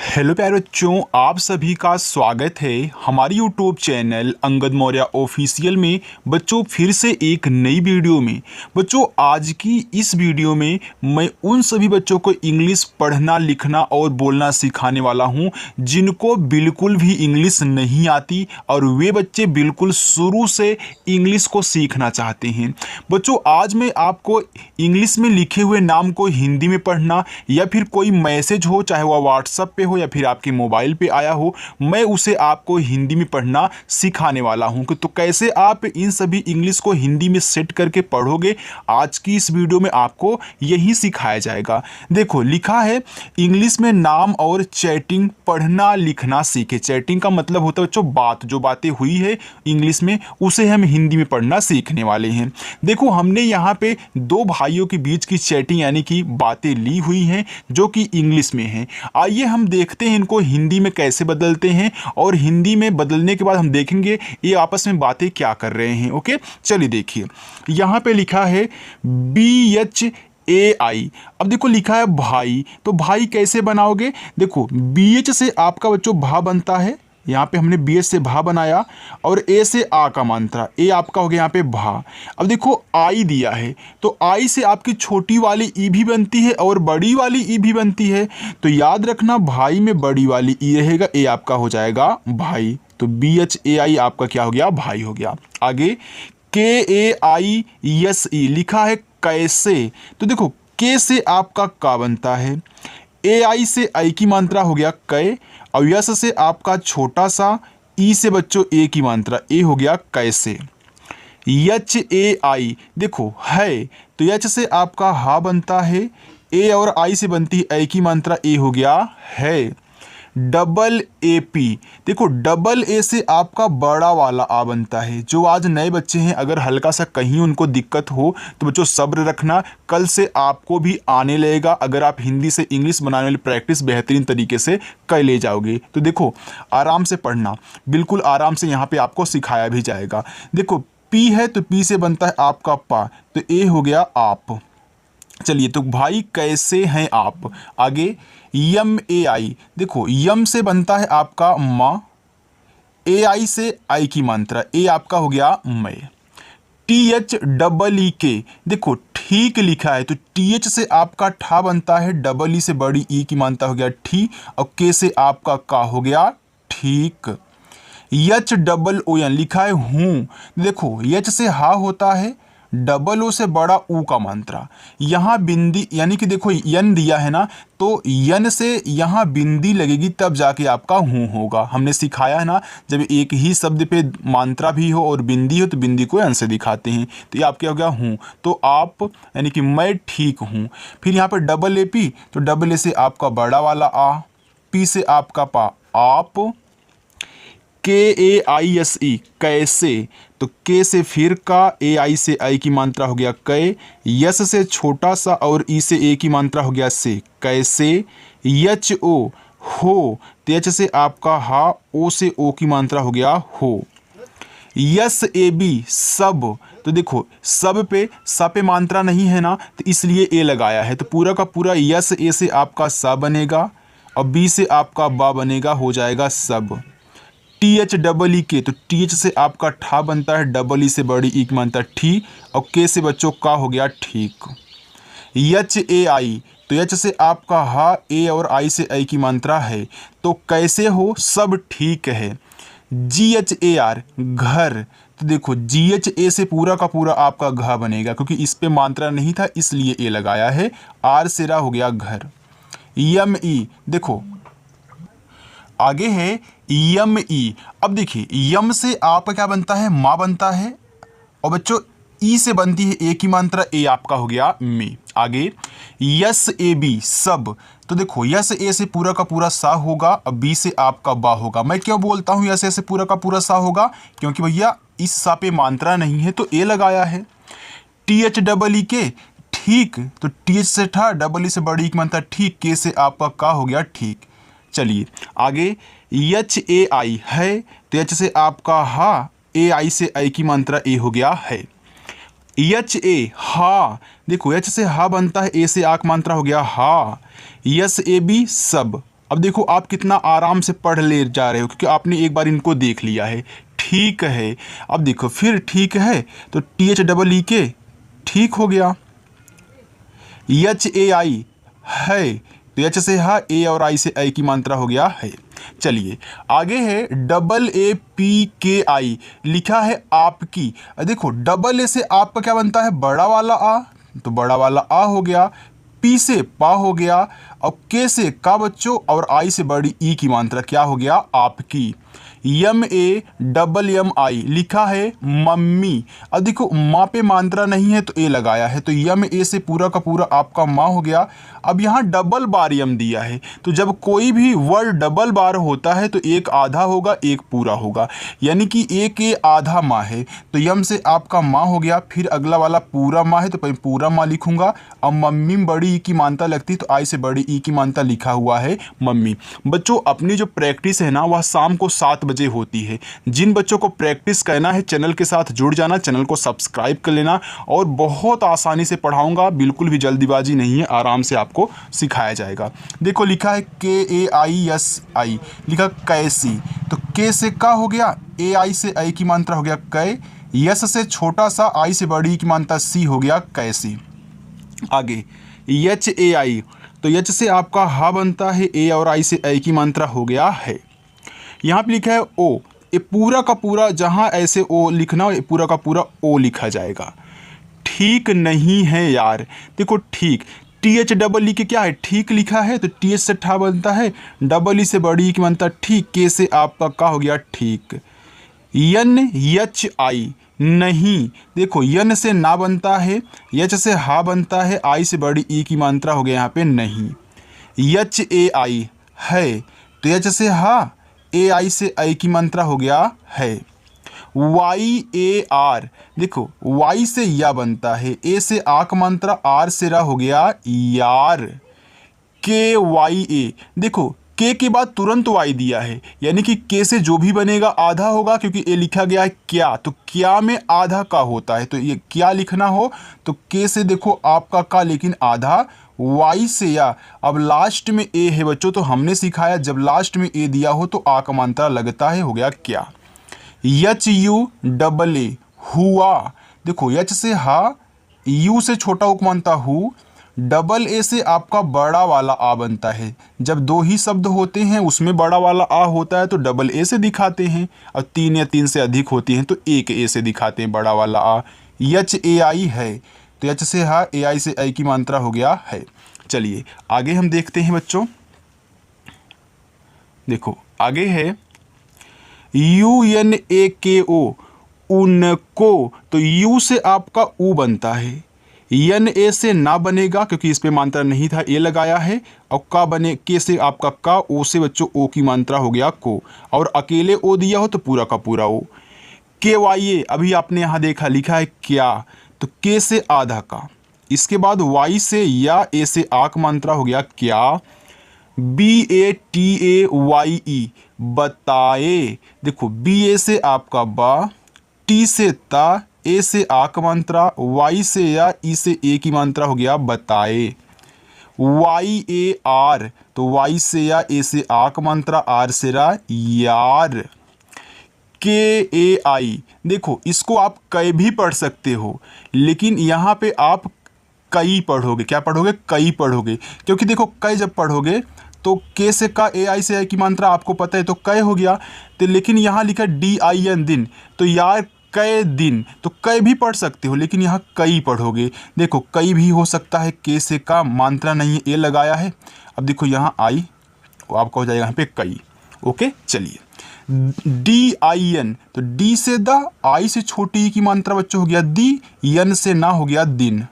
Hello प्यारे बच्चों, आप सभी का स्वागत है हमारी YouTube channel Angad Maurya official में। बच्चों फिर से एक नई वीडियो में। बच्चों आज की इस वीडियो में मैं उन सभी बच्चों को इंग्लिश पढ़ना, लिखना और बोलना सिखाने वाला हूं जिनको बिल्कुल भी इंग्लिश नहीं आती और वे बच्चे बिल्कुल शुरू से इंग्लिश को सीखना चाहते हैं। बच्चों आज मैं आपको इंग्लिश में लिखे हुए नाम को हिंदी में पढ़ना या फिर कोई मैसेज हो, चाहे वह व्हाट्सएप पे हो या फिर आपके मोबाइल पे आया हो, मैं उसे आपको हिंदी में पढ़ना सिखाने वाला हूं। तो कैसे आप इन सभी इंग्लिश को हिंदी में सेट करके पढ़ोगे, आज की इस वीडियो में आपको यही सिखाया जाएगा। देखो लिखा है इंग्लिश में नाम और चैटिंग पढ़ना लिखना सीखे। चैटिंग का मतलब होता है बच्चों बात, जो बातें हुई है इंग्लिश में उसे हम हिंदी में पढ़ना सीखने वाले हैं। देखो हमने यहाँ पे दो भाइयों के बीच की चैटिंग यानी कि बातें ली हुई हैं जो कि इंग्लिश में हैं। आइए हम देखते हैं इनको हिंदी में कैसे बदलते हैं और हिंदी में बदलने के बाद हम देखेंगे ये आपस में बातें क्या कर रहे हैं। ओके चलिए देखिए यहाँ पे लिखा है BHAI। अब देखो लिखा है भाई, तो भाई कैसे बनाओगे? देखो BH से आपका बच्चों भा बनता है, यहाँ पे हमने BH से भा बनाया और A से आ का मात्रा, ए आपका हो गया यहाँ पे भा। अब देखो आई दिया है तो आई से आपकी छोटी वाली ई भी बनती है और बड़ी वाली ई भी बनती है। तो याद रखना भाई में बड़ी वाली ई रहेगा, ए आपका हो जाएगा भाई। तो BHAI आपका क्या हो गया? भाई हो गया। आगे KAISE लिखा है कैसे। तो देखो के से आपका का बनता है, AI से आई की मात्रा हो गया कै और यस से आपका छोटा सा ई से बच्चों ए की मात्रा ए हो गया कैसे। HAI देखो है तो एच से आपका हा बनता है, ए और आई से बनती है ए की मात्रा ए हो गया है। AA देखो डबल ए से आपका बड़ा वाला आ बनता है। जो आज नए बच्चे हैं अगर हल्का सा कहीं उनको दिक्कत हो तो बच्चों सब्र रखना, कल से आपको भी आने लगेगा अगर आप हिंदी से इंग्लिश बनाने वाली प्रैक्टिस बेहतरीन तरीके से कर ले जाओगे। तो देखो आराम से पढ़ना, बिल्कुल आराम से यहाँ पे आपको सिखाया भी जाएगा। देखो पी है तो पी से बनता है आपका पा, तो ए हो गया आप। चलिए तो भाई कैसे हैं आप। आगे YAI देखो यम से बनता है आपका माँ, AI से आई की मात्रा ए आपका हो गया मैं। THEE देखो ठीक लिखा है तो TH से आपका ठा बनता है, डबल ई से बड़ी ई की मात्रा हो गया ठी और के से आपका का हो गया ठीक। HOON लिखा है हूँ। देखो एच से हा होता है, डबल ओ से बड़ा ऊ का मात्रा, यहाँ बिंदी यानी कि देखो यन दिया है ना तो यन से यहाँ बिंदी लगेगी तब जाके आपका हूँ होगा। हमने सिखाया है ना जब एक ही शब्द पे मात्रा भी हो और बिंदी हो तो बिंदी को यन से दिखाते हैं। तो ये आपके हो गया हूँ, तो आप यानी कि मैं ठीक हूँ। फिर यहाँ पर AA तो डबल ए से आपका बड़ा वाला आ, पी से आपका पा आप। KAISE कैसे, तो के से फिर का, AI से आई की मात्रा हो गया कै, यस से छोटा सा और ई से ए की मात्रा हो गया से कैसे। HO हो तो एच से आपका हा, ओ से ओ की मात्रा हो गया हो। SAB सब, तो देखो सब पे सा पे मात्रा नहीं है ना तो इसलिए ए लगाया है, तो पूरा का पूरा यस ए से आपका सा बनेगा और बी से आपका बा बनेगा, हो जाएगा सब। THEE तो TH से आपका ठा बनता है, डबल ई से बड़ी ई की मात्रा ठी और के से बच्चों का हो गया ठीक। HAI तो एच से आपका हा, ए और आई से आई की मात्रा है, तो कैसे हो सब ठीक है। GHAR घर, तो देखो GHA से पूरा का पूरा आपका घ बनेगा क्योंकि इस पे मात्रा नहीं था इसलिए ए लगाया है, आर से रा हो गया घर। YME देखो आगे है YME। अब देखिए यम से आपका क्या बनता है? माँ बनता है और बच्चों ई से बनती है ए की मात्रा, ए आपका हो गया में। आगे SAB सब, तो देखो यस ए से पूरा का पूरा सा होगा और बी से आपका बा होगा। मैं क्यों बोलता हूँ यस ए से पूरा का पूरा सा होगा? क्योंकि भैया इस सा पे मात्रा नहीं है तो ए लगाया है। THEE ठीक, तो TH से ठा, डबल ई से बड़ी की मात्रा ठीक, के से आपका का हो गया ठीक। चलिए आगे HAI है तो एच से आपका हा, AI से आई की मात्रा ए हो गया है। HA हा, देखो एच से हा बनता है, ए से आ की मात्रा हो गया हा। SAB सब, अब देखो आप कितना आराम से पढ़ ले जा रहे हो क्योंकि आपने एक बार इनको देख लिया है। ठीक है, अब देखो फिर ठीक है तो THEE ठीक हो गया। HAI है तो H से हा, A और I से आई की मात्रा हो गया है। चलिए आगे है AAPKI, लिखा है आपकी। देखो AA से आपका क्या बनता है, बड़ा वाला आ, तो बड़ा वाला आ हो गया। P से पा हो गया और K से का बच्चों, और I से बड़ी ई की मात्रा क्या हो गया, आपकी। MAMMI लिखा है मम्मी। अब देखो माँ पे मात्रा नहीं है तो ए लगाया है, तो यम ए से पूरा का पूरा आपका माँ हो गया। अब यहाँ डबल बार यम दिया है, तो जब कोई भी वर्ड डबल बार होता है तो एक आधा होगा एक पूरा होगा, यानी कि एक ए आधा माँ है तो यम से आपका माँ हो गया। फिर अगला वाला पूरा माँ है तो पूरा माँ लिखूंगा। अब मम्मी में बड़ी ई की मात्रा लगती है तो आई से बड़ी ई की मात्रा लिखा हुआ है मम्मी। बच्चों अपनी जो प्रैक्टिस है ना वह शाम को 7 बजे होती है। जिन बच्चों को प्रैक्टिस करना है चैनल के साथ जुड़ जाना, चैनल को सब्सक्राइब कर लेना और बहुत आसानी से पढ़ाऊंगा, बिल्कुल भी जल्दीबाजी नहीं है, आराम से आपको सिखाया जाएगा। देखो लिखा है KAISI, लिखा कैसी, तो के से का हो गया, AI से आई की मात्रा हो गया कै, यस से छोटा सा आई से बड़ी की मात्रा सी हो गया कैसी। आगे HAI, तो एच से आपका हा बनता है, ए और आई से आई की मात्रा हो गया है। यहाँ पे लिखा है ओ, ये पूरा का पूरा जहाँ ऐसे ओ लिखना हो, ये पूरा का पूरा ओ लिखा जाएगा। ठीक नहीं है यार, देखो ठीक THEE के क्या है, ठीक लिखा है तो TH से ठा बनता है, डबल ई से बड़ी की बनता ठीक, के से आपका का हो गया ठीक। NHI नहीं, देखो यन से ना बनता है, यच से हा बनता है, आई से बड़ी ई की मात्रा हो गया यहाँ पे नहीं। HAI है तो एच से हा, AI से आई की मात्रा हो गया है। YAR, देखो Y से या बनता है, ए से आ का मात्रा, आर से रा हो गया यार। KYA, देखो के के बाद तुरंत वाई दिया है, यानी कि के से जो भी बनेगा आधा होगा, क्योंकि ए लिखा गया है क्या, तो क्या में आधा का होता है, तो ये क्या लिखना हो तो के से देखो आपका का लेकिन आधा, वाई से या। अब लास्ट में ए है बच्चों, तो हमने सिखाया जब लास्ट में ए दिया हो तो आ का मात्रा लगता है, हो गया क्या। HUAA हुआ, देखो एच से हा, यू से छोटा उक मानता हु, डबल ए से आपका बड़ा वाला आ बनता है। जब दो ही शब्द होते हैं उसमें बड़ा वाला आ होता है तो डबल ए से दिखाते हैं, और 3 या 3 से अधिक होती हैं तो एक ए से दिखाते हैं बड़ा वाला आ। HAI है तो एच से हा, AI से आई की मात्रा हो गया है। चलिए आगे हम देखते हैं बच्चों, देखो आगे है UNAKO उनको, तो यू से आपका ऊ बनता है, NA से ना बनेगा क्योंकि इस पे मात्रा नहीं था, ए लगाया है, और का बने के से आपका का, ओ से बच्चों ओ की मात्रा हो गया को, और अकेले ओ दिया हो तो पूरा का पूरा ओ। KYA अभी आपने यहाँ देखा लिखा है क्या, तो के से आधा का, इसके बाद वाई से या, ए से आ का मात्रा हो गया क्या। BATAYE बताए, देखो BA से आपका बा, टी से ता, ए से आ का मात्रा, वाई से या, ई से ए की मात्रा हो गया बताए। YAR, तो वाई से या, ए से आ का मात्रा, आर से रा यार। KAI, देखो इसको आप कई भी पढ़ सकते हो, लेकिन यहाँ पे आप कई पढ़ोगे, क्या पढ़ोगे, कई पढ़ोगे, क्योंकि देखो कई जब पढ़ोगे तो के से का, AI से आई की मात्रा आपको पता है तो कै हो गया, तो लेकिन यहाँ लिखा DIN दिन, तो यार कै दिन, तो कै भी पढ़ सकते हो लेकिन यहाँ कई पढ़ोगे। देखो कई भी हो सकता है, के से का मात्रा नहीं है, ए लगाया है। अब देखो यहाँ आई, आपका हो जाएगा यहाँ पे कई। ओके चलिए DIN, तो डी से द, आई से छोटी ई की मात्रा बच्चों हो गया दी, यन से ना हो गया दिन।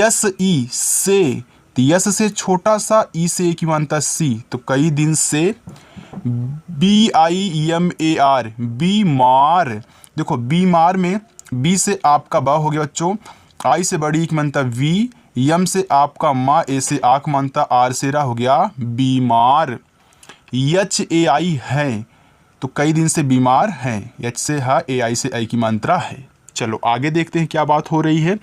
SE से, तो यस से छोटा सा, ई से की मात्रा सी, तो कई दिन से। BIMAR बीमार, देखो बीमार में बी से आपका बा हो गया बच्चों, आई से बड़ी की मात्रा वी, यम से आपका माँ, ए से आक मानता, आर से रा हो गया बीमार। HAI है तो कई दिन से बीमार हैं, एच से हा, AI से आई की मात्रा है। चलो आगे देखते हैं क्या बात हो रही है।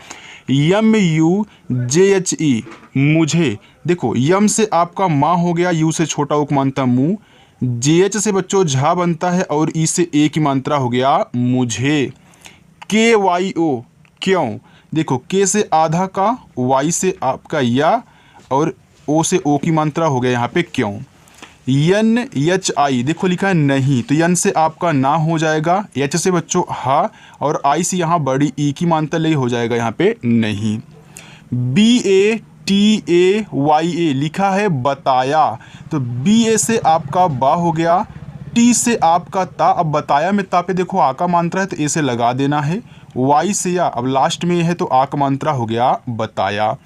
MUJHE मुझे, देखो यम से आपका माँ हो गया, यू से छोटा ऊ की मात्रा मुँह, JH से बच्चों झा बनता है और ई से ए की मात्रा हो गया मुझे। KYO क्यों, देखो के से आधा का, वाई से आपका या, और ओ से ओ की मात्रा हो गया यहाँ पे क्यों। NHI देखो लिखा है नहीं, तो यन से आपका ना हो जाएगा, एच से बच्चों हा, और आई से यहाँ बड़ी ई की मात्रा ले हो जाएगा यहाँ पे नहीं। BATAYA लिखा है बताया, तो BA से आपका बा हो गया, टी से आपका ता, अब बताया में ता पे देखो आ का मात्रा है तो ए से लगा देना है, वाई से या, अब लास्ट में है तो आ का मात्रा हो गया बताया।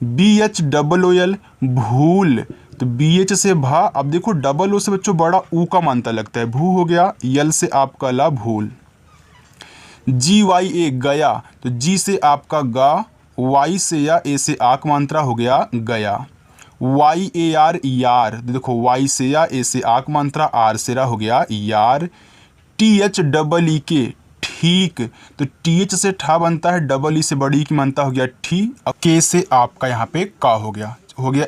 BHOOL भूल, तो BH से भा, अब देखो डबल ओ से बच्चों बड़ा ऊ का मात्रा लगता है, भू हो गया, यल से आपका ला भूल। GYA गया, तो जी से आपका गा, वाई से या, ए से आक मात्रा हो गया गया। YAR यार, देखो वाई से या, ए से आक मात्रा, आर से रा हो गया यार। THEE ठीक, तो TH से ठा बनता है, डबल ई से बड़ी की मात्रा हो गया ठी, अब के से आपका यहाँ पे का हो गया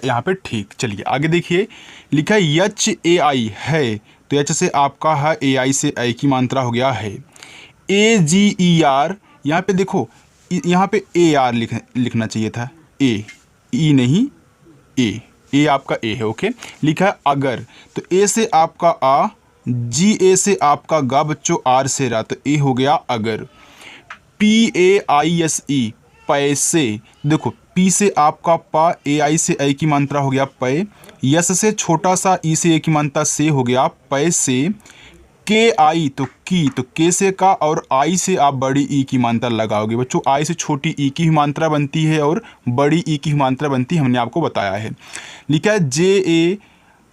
यहाँ पे ठीक। चलिए आगे देखिए, लिखा है HAI है, तो एच से आपका है, AI से आई की मात्रा हो गया है। AGER, यहाँ पे देखो यहाँ पे AR लिखना चाहिए था, ए ई नहीं ए आपका ए है, ओके। लिखा है अगर, तो ए से आपका आ, GA से आपका गा बच्चों, आर से रा, तो ए हो गया अगर। PAISE पैसे, देखो पी से आपका पा, AI से आई की मात्रा हो गया पै, यस से छोटा सा ई से ए की मात्रा से हो गया पैसे। KI तो की, तो के से का, और आई से आप बड़ी ई की मात्रा लगाओगे बच्चों, आई से छोटी ई की मात्रा बनती है और बड़ी ई की मात्रा बनती है, हमने आपको बताया है। लिखा है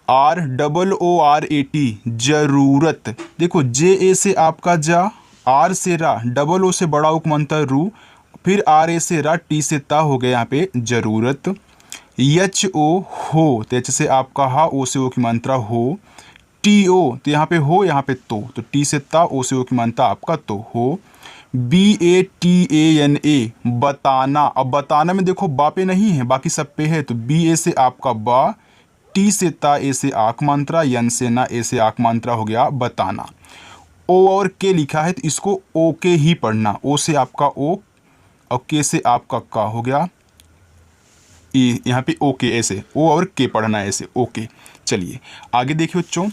JAROORAT जरूरत, देखो JA से आपका जा, आर से रा, डबल ओ से बड़ा उक मात्रा रू, फिर RA से रा, टी से ता हो गया यहाँ पे जरूरत। HO हो, तो एच से आपका हा, ओ से ओ की मात्रा हो। TO तो यहाँ पे हो, यहाँ पे तो टी से ता, ओ से ओ की मात्रा आपका तो हो। BATANA बताना, अब बताना में देखो बा पे नहीं है, बाकी सब पे है, तो BA से आपका बा, टी से ता, ए से आक मात्रा, यन से ना, ए से आक मात्रा हो गया बताना। ओ और के लिखा है, तो इसको ओ के ही पढ़ना, ओ से आपका ओ और के से आपका का हो गया, यहाँ पे ओके, ऐसे ओ और के पढ़ना है ऐसे, ओके। चलिए आगे देखिए बच्चों,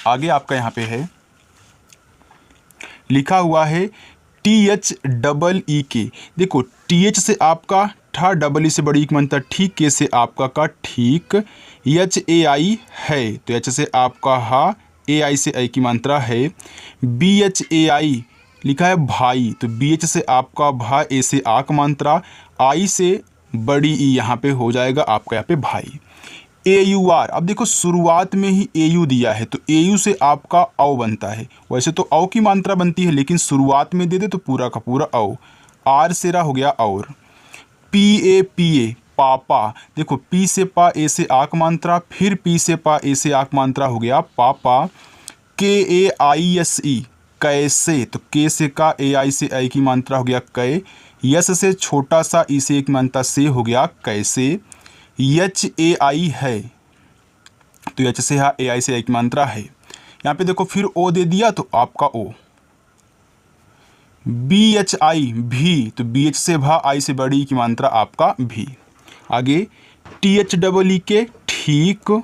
आगे आपका यहाँ पे है लिखा हुआ है THEE, देखो TH से आपका ठा, डबल ई से बड़ी की मात्रा ठीक, के से आपका का ठीक। HAI है, तो एच से आपका हा, AI से आई की मात्रा है। BHAI लिखा है भाई, तो BH से आपका भा, ए से आक मात्रा, आई से बड़ी ई यहाँ पे हो जाएगा आपका यहाँ पे भाई। AUR, अब देखो शुरुआत में ही AU दिया है, तो AU से आपका औ बनता है, वैसे तो औ की मात्रा बनती है, लेकिन शुरुआत में दे दे तो पूरा का पूरा औ। आर से रा हो गया और। PAPA पापा, देखो पी से पा, ए से आक मात्रा, फिर पी से पा, ए से आक मात्रा हो गया पापा। KAISE कैसे, तो के से का, AI से आई की मात्रा हो गया कै, यस से छोटा सा ई से एक मात्रा से हो गया कैसे। HAI है, तो एच से हा, AI से आई की मात्रा है, यहाँ पे देखो फिर ओ दे दिया तो आपका ओ। BHI भी, तो BH से भा, आई से बड़ी की मात्रा आपका भी। आगे THEE ठीक,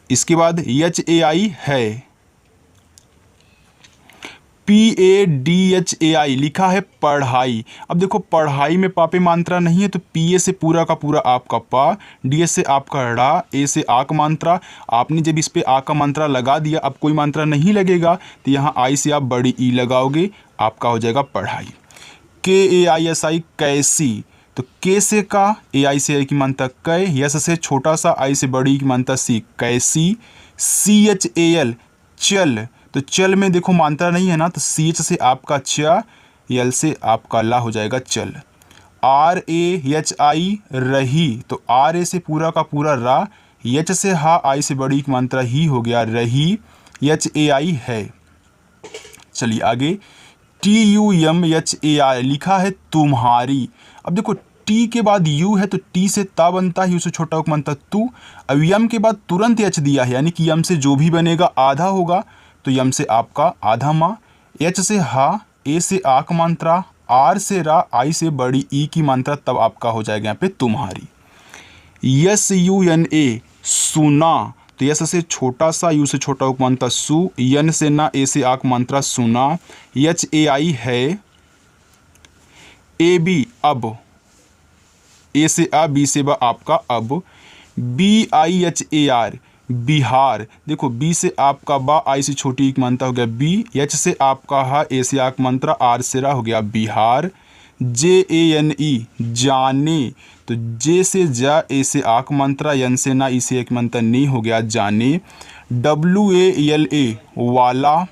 इसके बाद HAI है। PADHAI लिखा है पढ़ाई, अब देखो पढ़ाई में पा पे मात्रा नहीं है, तो PA से पूरा का पूरा आपका पा, DS से आपका ड़ा, ए से आक मात्रा, आपने जब इस पे आ का मात्रा लगा दिया, अब कोई मात्रा नहीं लगेगा, तो यहाँ आई से आप बड़ी ई लगाओगे, आपका हो जाएगा पढ़ाई। KAISI कैसी, तो के से का, AI से आई की मात्रा कै, यस से छोटा सा, आई से बड़ी की मात्रा सी कैसी। CHAL चल, तो चल में देखो मात्रा नहीं है ना, तो CH से आपका च, यल से आपका ला हो जाएगा चल। RAHI रही, तो RA से पूरा का पूरा रा, H से हा, आई से बड़ी की मात्रा ही हो गया रही। HAI है। चलिए आगे TUMHAR लिखा है तुम्हारी। अब देखो टी के बाद यू है तो टी से ता बनता है, यू से छोटा उक बनता तू। अब यम के बाद तुरंत एच दिया है, यानी कि यम से जो भी बनेगा आधा होगा, तो यम से आपका आधा माँ, एच से हा, ए से आ का मात्रा, आर से रा, आई से बड़ी ई की मात्रा, तब आपका हो जाएगा यहाँ पे तुम्हारी। SUNA सुना, तो यस से छोटा सा, यू से छोटा उक मात्रा सु, यन से ना, ए से आक मात्रा सुना। HAI है, AB अब, ए से आ, बी से बा आपका अब। BIHAR बिहार, देखो बी से आपका बा, आई से छोटी एक मात्रा हो गया बी, एच से आपका हा, ए से आक मात्रा, आर से रा हो गया बिहार। JANE जाने, तो जे से जा, ए से आक मात्रा, यन से ना, ई से एक मात्रा नहीं हो गया जाने। WALA वाला,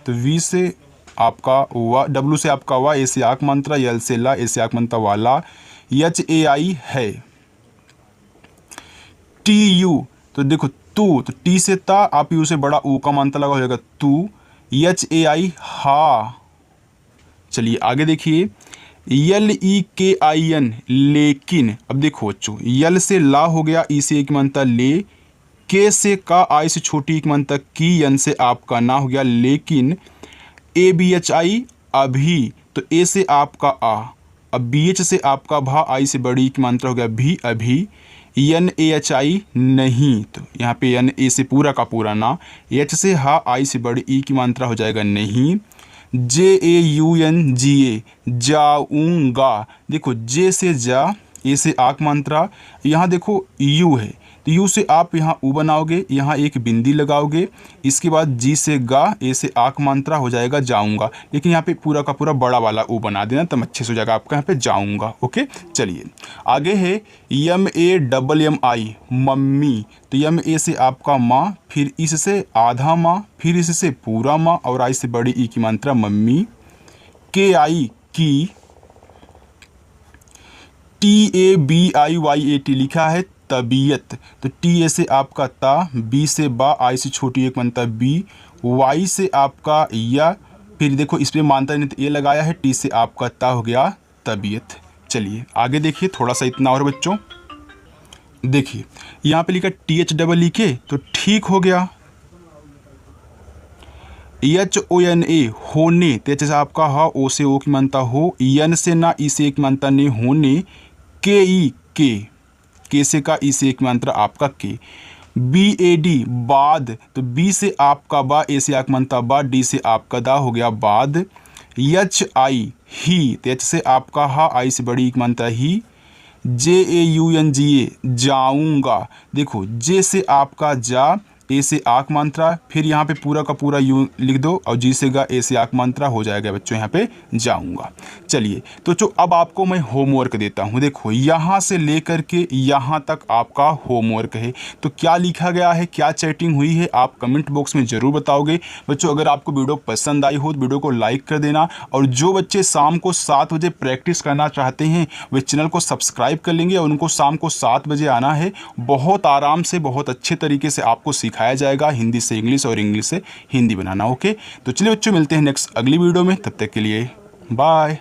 तो वी से आपका वा, डब्लू से आपका वा, ए से आक मात्रा, यल से ला, ए से आक मात्रा वाला। HAI है। TU, तो देखो तू, तो टी से ता, आप यू से बड़ा ऊ का मात्रा लगा हो जाएगा तू। HAI हा। चलिए आगे देखिए, LEKIN लेकिन। अब देखो बच्चों, यल से ला हो गया, ई से एक मात्रा ले, के से का, आई से छोटी एक मात्रा की, यन से आपका ना हो गया लेकिन। ABHI अभी, तो ए से आपका आ, अब BH से आपका भा, आई से बड़ी की मात्रा हो गया भी अभी। NAHI नहीं, तो यहाँ पे NA से पूरा का पूरा ना, H से हा, आई से बड़ी ई की मात्रा हो जाएगा नहीं। JAUNGA जाऊंगा, देखो जे से जा, ए से आक मात्रा, यहाँ देखो यू है, तो यू से आप यहाँ ऊ बनाओगे, यहाँ एक बिंदी लगाओगे, इसके बाद जी से गा, ए से आक मात्रा हो जाएगा जाऊंगा, लेकिन यहाँ पे पूरा का पूरा बड़ा वाला ऊ बना देना, तब अच्छे से हो जाएगा आपका यहाँ पे जाऊंगा। ओके, चलिए आगे है MAMMI मम्मी, तो MA से आपका माँ, फिर इससे आधा माँ, फिर इससे पूरा माँ, और आई से बड़ी ई की मात्रा मम्मी। KI की, TABIYAT लिखा है तबीयत, तो टी ए से आपका ता, बी से बा, आई से छोटी एक मात्रा बी, वाई से आपका या, फिर देखो इस पर मात्रा नहीं तो ए लगाया है, टी से आपका ता हो गया तबीयत। चलिए आगे देखिए, थोड़ा सा इतना और बच्चों, देखिए यहाँ पे लिखा TH लिखे तो ठीक हो गया। HONA होने, तो जैसे आपका हा, ओ से ओ की मात्रा हो, यन से ना, ई से एक मात्रा ने होने। KE के से का, ई से एक मात्रा आपका के। BAD बाद, तो बी से आपका बा, ए से आक मात्रा बा, डी से आपका दा हो गया बाद। HI ही, तो एच से आपका हा, आई से बड़ी एक मात्रा ही। JAUNGA जाऊंगा, देखो जे से आपका जा, ए से आक मात्रा, फिर यहाँ पे पूरा का पूरा यू लिख दो, और जी से गा, ए से आक मात्रा हो जाएगा बच्चों यहाँ पे जाऊंगा। चलिए तो जो अब आपको मैं होमवर्क देता हूँ, देखो यहाँ से लेकर के यहाँ तक आपका होमवर्क है, तो क्या लिखा गया है, क्या चैटिंग हुई है, आप कमेंट बॉक्स में ज़रूर बताओगे बच्चों। अगर आपको वीडियो पसंद आई हो तो वीडियो को लाइक कर देना, और जो बच्चे शाम को 7 बजे प्रैक्टिस करना चाहते हैं वे चैनल को सब्सक्राइब कर लेंगे, और उनको शाम को 7 बजे आना है। बहुत आराम से, बहुत अच्छे तरीके से आपको सिखाया जाएगा हिंदी से इंग्लिश और इंग्लिश से हिंदी बनाना। ओके, तो चलिए बच्चों, मिलते हैं नेक्स्ट अगली वीडियो में, तब तक के लिए बाय।